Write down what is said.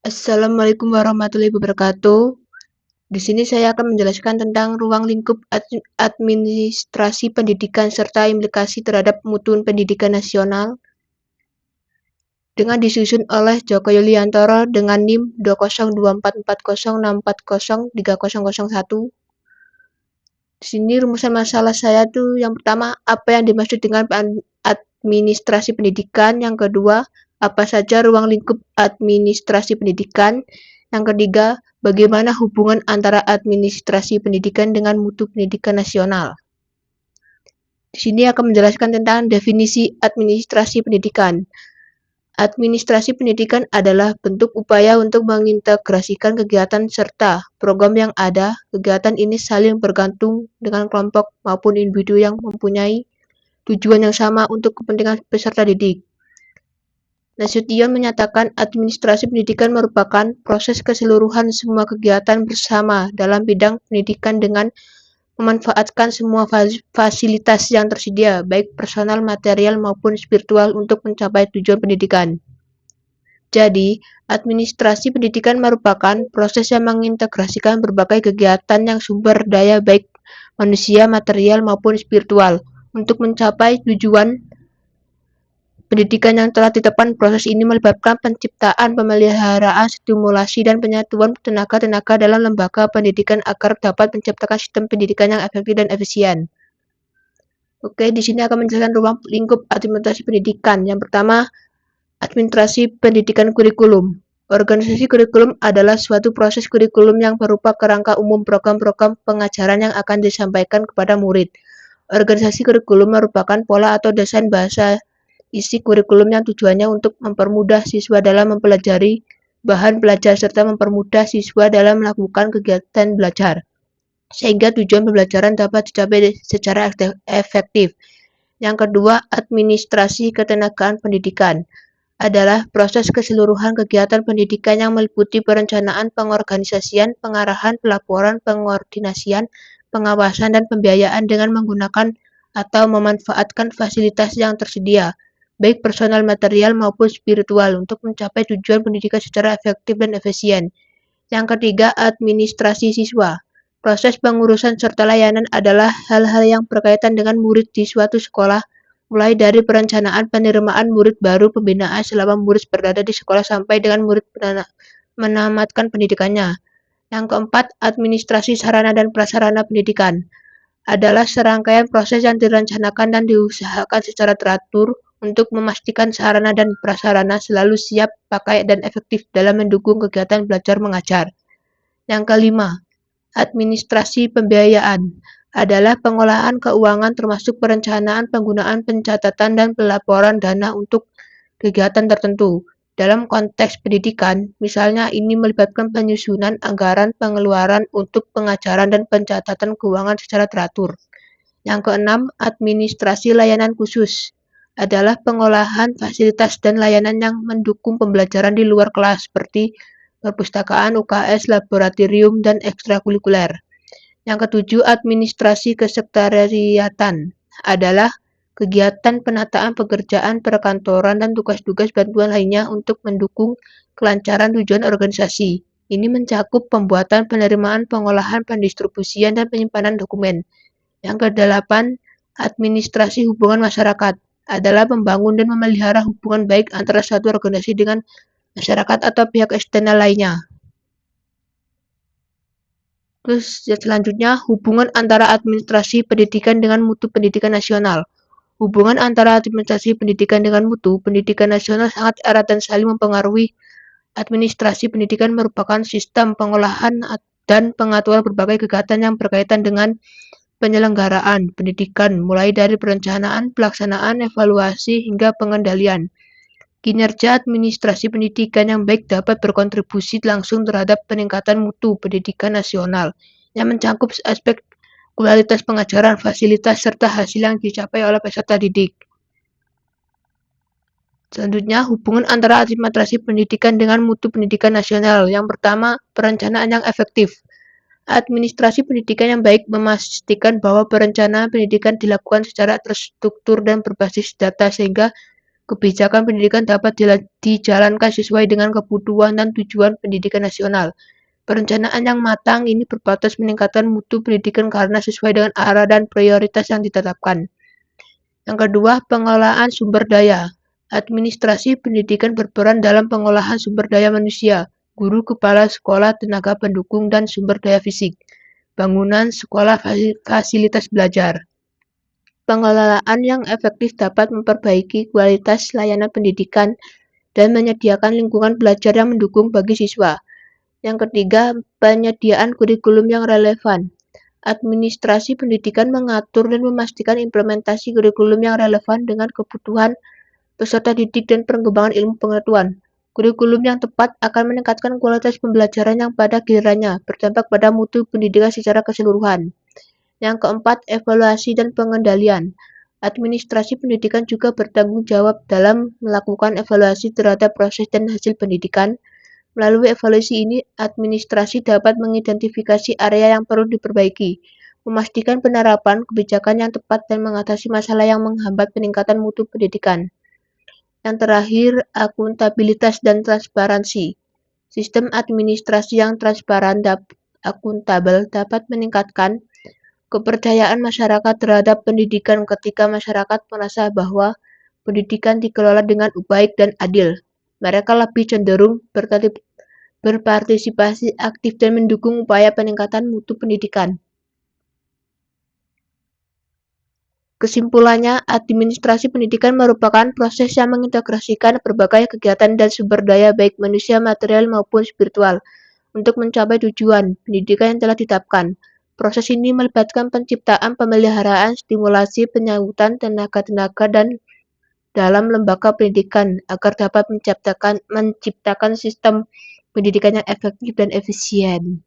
Assalamualaikum warahmatullahi wabarakatuh. Di sini saya akan menjelaskan tentang ruang lingkup administrasi pendidikan serta implikasi terhadap mutu pendidikan nasional dengan disusun oleh Joko Yuliantoro dengan NIM 2024406403001. Di sini rumusan masalah saya tuh yang pertama, apa yang dimaksud dengan administrasi pendidikan? Yang kedua, apa saja ruang lingkup administrasi pendidikan? Yang ketiga, bagaimana hubungan antara administrasi pendidikan dengan mutu pendidikan nasional? Di sini akan menjelaskan tentang definisi administrasi pendidikan. Administrasi pendidikan adalah bentuk upaya untuk mengintegrasikan kegiatan serta program yang ada. Kegiatan ini saling bergantung dengan kelompok maupun individu yang mempunyai tujuan yang sama untuk kepentingan peserta didik. Nasution menyatakan administrasi pendidikan merupakan proses keseluruhan semua kegiatan bersama dalam bidang pendidikan dengan memanfaatkan semua fasilitas yang tersedia, baik personal, material, maupun spiritual untuk mencapai tujuan pendidikan. Jadi, administrasi pendidikan merupakan proses yang mengintegrasikan berbagai kegiatan yang sumber daya baik manusia, material, maupun spiritual untuk mencapai tujuan pendidikan yang telah ditetapkan. Proses ini melibatkan penciptaan, pemeliharaan, stimulasi, dan penyatuan tenaga-tenaga dalam lembaga pendidikan agar dapat menciptakan sistem pendidikan yang efektif dan efisien. Oke, di sini akan menjelaskan ruang lingkup administrasi pendidikan. Yang pertama, administrasi pendidikan kurikulum. Organisasi kurikulum adalah suatu proses kurikulum yang berupa kerangka umum program-program pengajaran yang akan disampaikan kepada murid. Organisasi kurikulum merupakan pola atau desain bahasa isi kurikulum yang tujuannya untuk mempermudah siswa dalam mempelajari bahan belajar serta mempermudah siswa dalam melakukan kegiatan belajar, sehingga tujuan pembelajaran dapat dicapai secara efektif. Yang kedua, administrasi ketenagaan pendidikan adalah proses keseluruhan kegiatan pendidikan yang meliputi perencanaan, pengorganisasian, pengarahan, pelaporan, pengordinasian, pengawasan, dan pembiayaan dengan menggunakan atau memanfaatkan fasilitas yang tersedia, baik personal, material, maupun spiritual, untuk mencapai tujuan pendidikan secara efektif dan efisien. Yang ketiga, administrasi siswa. Proses pengurusan serta layanan adalah hal-hal yang berkaitan dengan murid di suatu sekolah, mulai dari perencanaan penerimaan murid baru, pembinaan selama murid berada di sekolah sampai dengan murid menamatkan pendidikannya. Yang keempat, administrasi sarana dan prasarana pendidikan adalah serangkaian proses yang direncanakan dan diusahakan secara teratur untuk memastikan sarana dan prasarana selalu siap pakai dan efektif dalam mendukung kegiatan belajar mengajar. Yang kelima, administrasi pembiayaan adalah pengolahan keuangan termasuk perencanaan, penggunaan, pencatatan, dan pelaporan dana untuk kegiatan tertentu. Dalam konteks pendidikan, misalnya ini melibatkan penyusunan anggaran pengeluaran untuk pengajaran dan pencatatan keuangan secara teratur. Yang keenam, administrasi layanan khusus adalah pengolahan fasilitas dan layanan yang mendukung pembelajaran di luar kelas seperti perpustakaan, UKS, laboratorium, dan ekstrakurikuler. Yang ketujuh, administrasi kesekretariatan adalah kegiatan penataan pekerjaan perkantoran dan tugas-tugas bantuan lainnya untuk mendukung kelancaran tujuan organisasi. Ini mencakup pembuatan, penerimaan, pengolahan, pendistribusian, dan penyimpanan dokumen. Yang kedelapan, administrasi hubungan masyarakat adalah membangun dan memelihara hubungan baik antara suatu organisasi dengan masyarakat atau pihak eksternal lainnya. Terus selanjutnya, hubungan antara administrasi pendidikan dengan mutu pendidikan nasional. Hubungan antara administrasi pendidikan dengan mutu pendidikan nasional sangat erat dan saling mempengaruhi. Administrasi pendidikan merupakan sistem pengolahan dan pengaturan berbagai kegiatan yang berkaitan dengan penyelenggaraan pendidikan, mulai dari perencanaan, pelaksanaan, evaluasi, hingga pengendalian. Kinerja administrasi pendidikan yang baik dapat berkontribusi langsung terhadap peningkatan mutu pendidikan nasional, yang mencakup aspek kualitas pengajaran, fasilitas, serta hasil yang dicapai oleh peserta didik. Selanjutnya, hubungan antara administrasi pendidikan dengan mutu pendidikan nasional. Yang pertama, perencanaan yang efektif. Administrasi pendidikan yang baik memastikan bahwa perencanaan pendidikan dilakukan secara terstruktur dan berbasis data sehingga Kebijakan pendidikan dapat dijalankan sesuai dengan kebutuhan dan tujuan pendidikan nasional. Perencanaan yang matang ini berbatas meningkatkan mutu pendidikan karena sesuai dengan arah dan prioritas yang ditetapkan. Yang kedua, pengelolaan sumber daya. Administrasi pendidikan berperan dalam pengolahan sumber daya manusia, guru, kepala sekolah, tenaga pendukung, dan sumber daya fisik, bangunan, sekolah, fasilitas belajar. Pengelolaan yang efektif dapat memperbaiki kualitas layanan pendidikan dan menyediakan lingkungan belajar yang mendukung bagi siswa. Yang ketiga, penyediaan kurikulum yang relevan. Administrasi pendidikan mengatur dan memastikan implementasi kurikulum yang relevan dengan kebutuhan peserta didik dan pengembangan ilmu pengetahuan. Kurikulum yang tepat akan meningkatkan kualitas pembelajaran yang pada gilirannya berdampak pada mutu pendidikan secara keseluruhan. Yang keempat, evaluasi dan pengendalian. Administrasi pendidikan juga bertanggung jawab dalam melakukan evaluasi terhadap proses dan hasil pendidikan. Melalui evaluasi ini, administrasi dapat mengidentifikasi area yang perlu diperbaiki, memastikan penerapan kebijakan yang tepat, dan mengatasi masalah yang menghambat peningkatan mutu pendidikan. Yang terakhir, akuntabilitas dan transparansi. Sistem administrasi yang transparan dan akuntabel dapat meningkatkan kepercayaan masyarakat terhadap pendidikan ketika masyarakat merasa bahwa pendidikan dikelola dengan baik dan adil. Mereka lebih cenderung berpartisipasi aktif dan mendukung upaya peningkatan mutu pendidikan. Kesimpulannya, administrasi pendidikan merupakan proses yang mengintegrasikan berbagai kegiatan dan sumber daya baik manusia, material maupun spiritual untuk mencapai tujuan pendidikan yang telah ditetapkan. Proses ini melibatkan penciptaan, pemeliharaan, stimulasi, penyautan tenaga-tenaga dan dalam lembaga pendidikan agar dapat menciptakan sistem pendidikan yang efektif dan efisien.